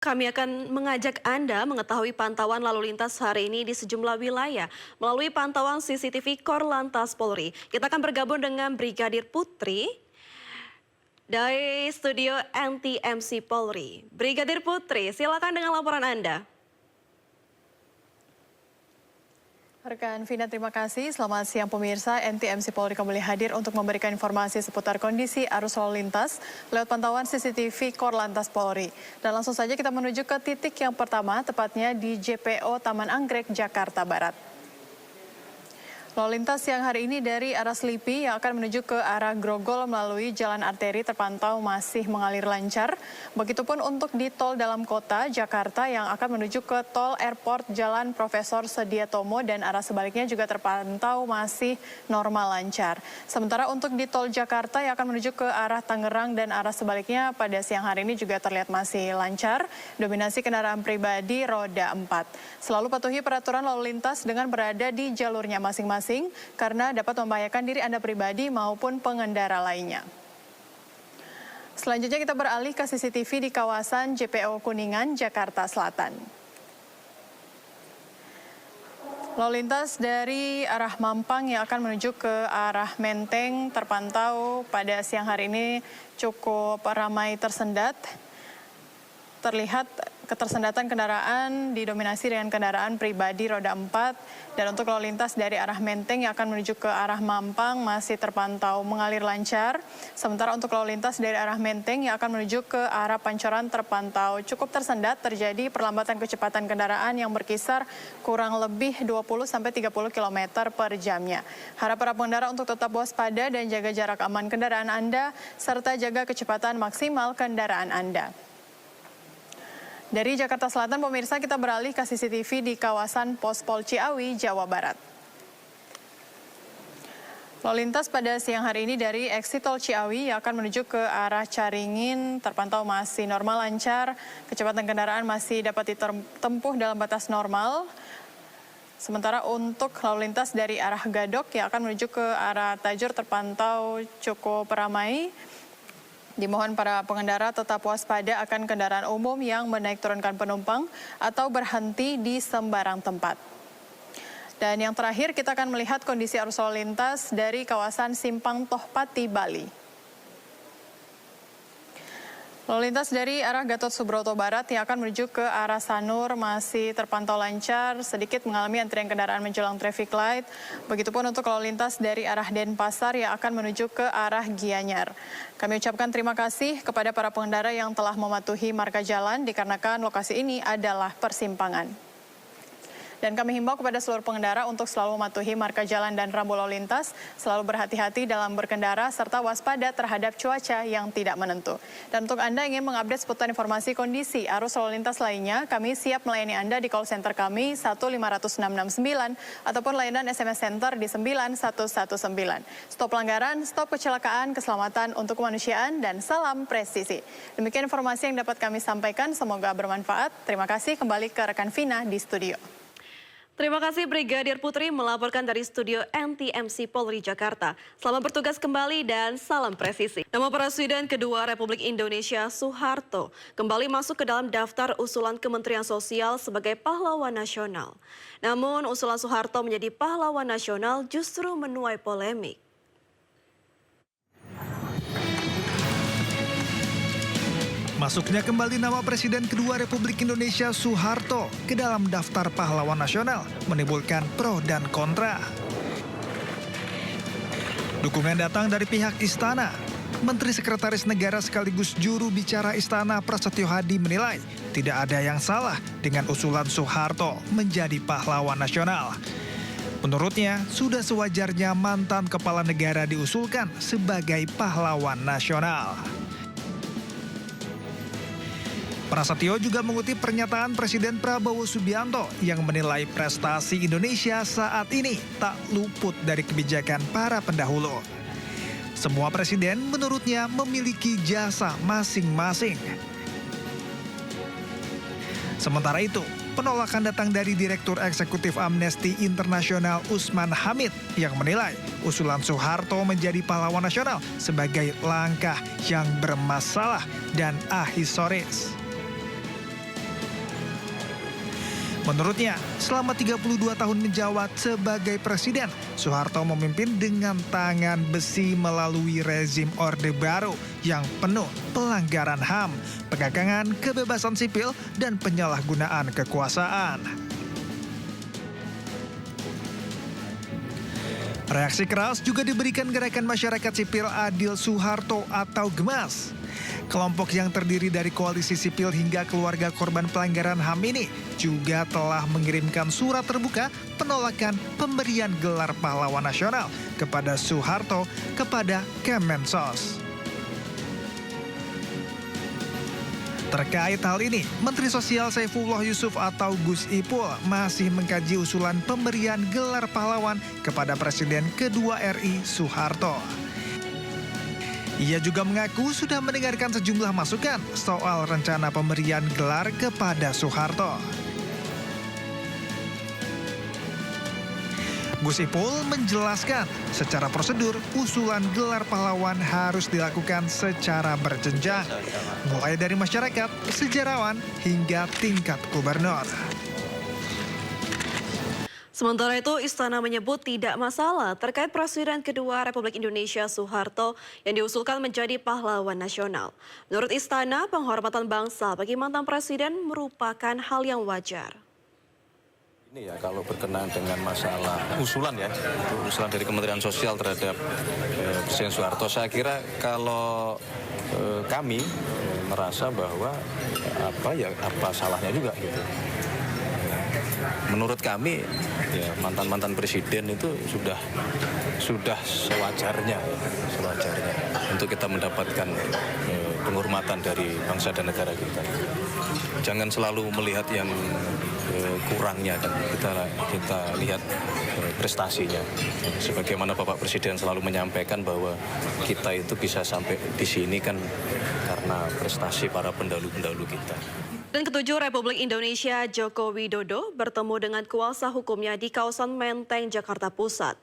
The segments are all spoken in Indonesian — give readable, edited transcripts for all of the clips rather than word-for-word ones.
Kami akan mengajak Anda mengetahui pantauan lalu lintas hari ini di sejumlah wilayah melalui pantauan CCTV Korlantas Polri. Kita akan bergabung dengan Brigadir Putri dari studio NTMC Polri. Brigadir Putri, silakan dengan laporan Anda. Rekan Vina, terima kasih. Selamat siang pemirsa. NTMC Polri kembali hadir untuk memberikan informasi seputar kondisi arus lalu lintas lewat pantauan CCTV Korlantas Polri. Dan langsung saja kita menuju ke titik yang pertama, tepatnya di JPO Taman Anggrek, Jakarta Barat. Lalu lintas yang hari ini dari arah Selipi yang akan menuju ke arah Grogol melalui jalan arteri terpantau masih mengalir lancar. Begitupun untuk di tol dalam kota Jakarta yang akan menuju ke tol airport Jalan Profesor Sediatomo dan arah sebaliknya juga terpantau masih normal lancar. Sementara untuk di tol Jakarta yang akan menuju ke arah Tangerang dan arah sebaliknya pada siang hari ini juga terlihat masih lancar. Dominasi kendaraan pribadi roda 4. Selalu patuhi peraturan lalu lintas dengan berada di jalurnya masing-masing karena dapat membahayakan diri Anda pribadi maupun pengendara lainnya. Selanjutnya kita beralih ke CCTV di kawasan JPO Kuningan, Jakarta Selatan. Lalu lintas dari arah Mampang yang akan menuju ke arah Menteng terpantau pada siang hari ini cukup ramai tersendat. Terlihat ketersendatan kendaraan didominasi dengan kendaraan pribadi roda 4 dan untuk lalu lintas dari arah Menteng yang akan menuju ke arah Mampang masih terpantau mengalir lancar. Sementara untuk lalu lintas dari arah Menteng yang akan menuju ke arah Pancoran terpantau cukup tersendat, terjadi perlambatan kecepatan kendaraan yang berkisar kurang lebih 20-30 km per jamnya. Harap para pengendara untuk tetap waspada dan jaga jarak aman kendaraan Anda serta jaga kecepatan maksimal kendaraan Anda. Dari Jakarta Selatan, pemirsa, kita beralih ke CCTV di kawasan Pospol Ciawi, Jawa Barat. Lalu lintas pada siang hari ini dari exit tol Ciawi yang akan menuju ke arah Caringin terpantau masih normal lancar. Kecepatan kendaraan masih dapat ditempuh dalam batas normal. Sementara untuk lalu lintas dari arah Gadok yang akan menuju ke arah Tajur terpantau cukup ramai. Dimohon para pengendara tetap waspada akan kendaraan umum yang menaik turunkan penumpang atau berhenti di sembarang tempat. Dan yang terakhir kita akan melihat kondisi arus lalu lintas dari kawasan Simpang Tohpati, Bali. Lalu lintas dari arah Gatot Subroto Barat yang akan menuju ke arah Sanur masih terpantau lancar, sedikit mengalami antrian kendaraan menjelang traffic light. Begitupun untuk lalu lintas dari arah Denpasar yang akan menuju ke arah Gianyar. Kami ucapkan terima kasih kepada para pengendara yang telah mematuhi marka jalan dikarenakan lokasi ini adalah persimpangan. Dan kami himbau kepada seluruh pengendara untuk selalu mematuhi marka jalan dan rambu lalu lintas, selalu berhati-hati dalam berkendara, serta waspada terhadap cuaca yang tidak menentu. Dan untuk Anda yang ingin mengupdate seputar informasi kondisi arus lalu lintas lainnya, kami siap melayani Anda di call center kami 15669 ataupun layanan SMS Center di 9119. Stop pelanggaran, stop kecelakaan, keselamatan untuk kemanusiaan, dan salam presisi. Demikian informasi yang dapat kami sampaikan, semoga bermanfaat. Terima kasih, kembali ke rekan Vina di studio. Terima kasih Brigadir Putri melaporkan dari studio NTMC Polri Jakarta. Selamat bertugas kembali dan salam presisi. Nama Presiden kedua Republik Indonesia Soeharto kembali masuk ke dalam daftar usulan Kementerian Sosial sebagai pahlawan nasional. Namun usulan Soeharto menjadi pahlawan nasional justru menuai polemik. Masuknya kembali nama Presiden kedua Republik Indonesia Soeharto ke dalam daftar pahlawan nasional menimbulkan pro dan kontra. Dukungan datang dari pihak istana. Menteri Sekretaris Negara sekaligus juru bicara istana Prasetyo Hadi menilai tidak ada yang salah dengan usulan Soeharto menjadi pahlawan nasional. Menurutnya, sudah sewajarnya mantan kepala negara diusulkan sebagai pahlawan nasional. Prasetyo juga mengutip pernyataan Presiden Prabowo Subianto yang menilai prestasi Indonesia saat ini tak luput dari kebijakan para pendahulu. Semua presiden menurutnya memiliki jasa masing-masing. Sementara itu, penolakan datang dari Direktur Eksekutif Amnesty International Usman Hamid yang menilai usulan Soeharto menjadi pahlawan nasional sebagai langkah yang bermasalah dan ahistoris. Menurutnya, selama 32 tahun menjabat sebagai presiden, Soeharto memimpin dengan tangan besi melalui rezim Orde Baru yang penuh pelanggaran HAM, pengagangan kebebasan sipil, dan penyalahgunaan kekuasaan. Reaksi keras juga diberikan Gerakan Masyarakat Sipil Adil Soeharto atau GEMAS. Kelompok yang terdiri dari koalisi sipil hingga keluarga korban pelanggaran HAM ini juga telah mengirimkan surat terbuka penolakan pemberian gelar pahlawan nasional kepada Soeharto kepada Kemensos. Terkait hal ini, Menteri Sosial Saifullah Yusuf atau Gus Ipul masih mengkaji usulan pemberian gelar pahlawan kepada Presiden kedua RI Soeharto. Ia juga mengaku sudah mendengarkan sejumlah masukan soal rencana pemberian gelar kepada Soeharto. Gus Ipul menjelaskan secara prosedur usulan gelar pahlawan harus dilakukan secara berjenjang, mulai dari masyarakat, sejarawan, hingga tingkat gubernur. Sementara itu, Istana menyebut tidak masalah terkait Presiden kedua Republik Indonesia Soeharto yang diusulkan menjadi pahlawan nasional. Menurut Istana, penghormatan bangsa bagi mantan presiden merupakan hal yang wajar. Ini ya, kalau berkenaan dengan masalah usulan ya, itu usulan dari Kementerian Sosial terhadap Presiden Soeharto, saya kira kalau kami merasa bahwa apa salahnya juga gitu. Menurut kami ya mantan presiden itu sudah sewajarnya untuk kita mendapatkan penghormatan dari bangsa dan negara kita. Jangan selalu melihat yang kurangnya, dan kita lihat prestasinya. Sebagaimana Bapak Presiden selalu menyampaikan bahwa kita itu bisa sampai di sini kan karena prestasi para pendahulu-pendahulu kita. Dan ketujuh Republik Indonesia Joko Widodo bertemu dengan kuasa hukumnya di kawasan Menteng, Jakarta Pusat.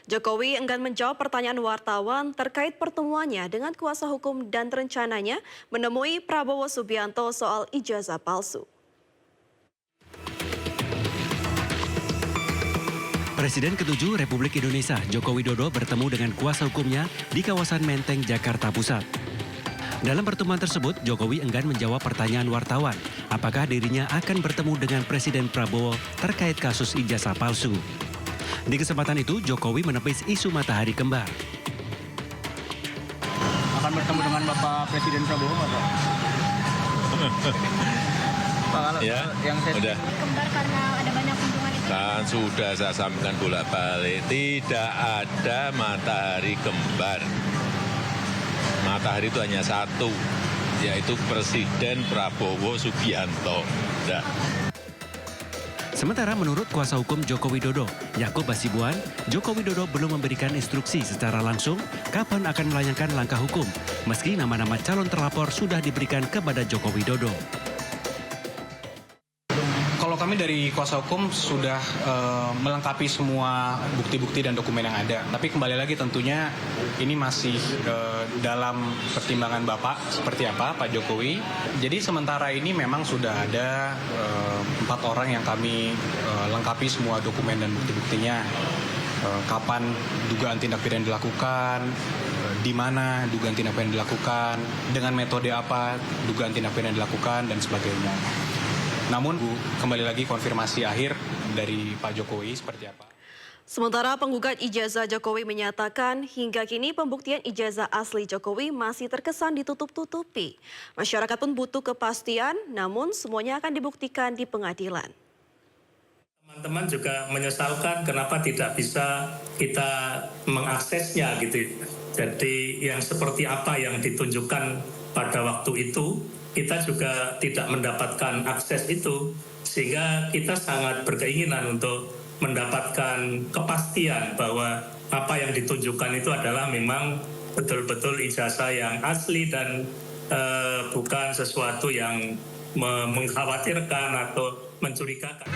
Jokowi enggan menjawab pertanyaan wartawan terkait pertemuannya dengan kuasa hukum dan rencananya menemui Prabowo Subianto soal ijazah palsu. Presiden ke-7 Republik Indonesia Joko Widodo bertemu dengan kuasa hukumnya di kawasan Menteng, Jakarta Pusat. Dalam pertemuan tersebut, Jokowi enggan menjawab pertanyaan wartawan apakah dirinya akan bertemu dengan Presiden Prabowo terkait kasus ijazah palsu. Di kesempatan itu, Jokowi menepis isu matahari kembar. Akan bertemu dengan Bapak Presiden Prabowo, Pak? Pak, kalau ya, yang saya udah. Kembar karena ada banyak kunjungan itu. Kan sudah saya sampaikan bolak-balik, tidak ada matahari kembar. Matahari itu hanya satu, yaitu Presiden Prabowo Subianto. Udah. Sementara menurut kuasa hukum Joko Widodo, Yakub Hasibuan, Joko Widodo belum memberikan instruksi secara langsung kapan akan melayangkan langkah hukum, meski nama-nama calon terlapor sudah diberikan kepada Joko Widodo. Kalau kami dari kuasa hukum sudah melengkapi semua bukti-bukti dan dokumen yang ada. Tapi kembali lagi tentunya ini masih dalam pertimbangan Bapak seperti apa, Pak Jokowi. Jadi sementara ini memang sudah ada 4 orang yang kami lengkapi semua dokumen dan bukti-buktinya. Kapan dugaan tindak pidana dilakukan, di mana dugaan tindak pidana dilakukan, dengan metode apa dugaan tindak pidana dilakukan, dan sebagainya. Namun kembali lagi konfirmasi akhir dari Pak Jokowi seperti apa. Sementara penggugat ijazah Jokowi menyatakan hingga kini pembuktian ijazah asli Jokowi masih terkesan ditutup-tutupi. Masyarakat pun butuh kepastian, namun semuanya akan dibuktikan di pengadilan. Teman-teman juga menyesalkan kenapa tidak bisa kita mengaksesnya gitu. Jadi yang seperti apa yang ditunjukkan pada waktu itu, kita juga tidak mendapatkan akses itu, sehingga kita sangat berkeinginan untuk mendapatkan kepastian bahwa apa yang ditunjukkan itu adalah memang betul-betul ijazah yang asli dan bukan sesuatu yang mengkhawatirkan atau mencurigakan.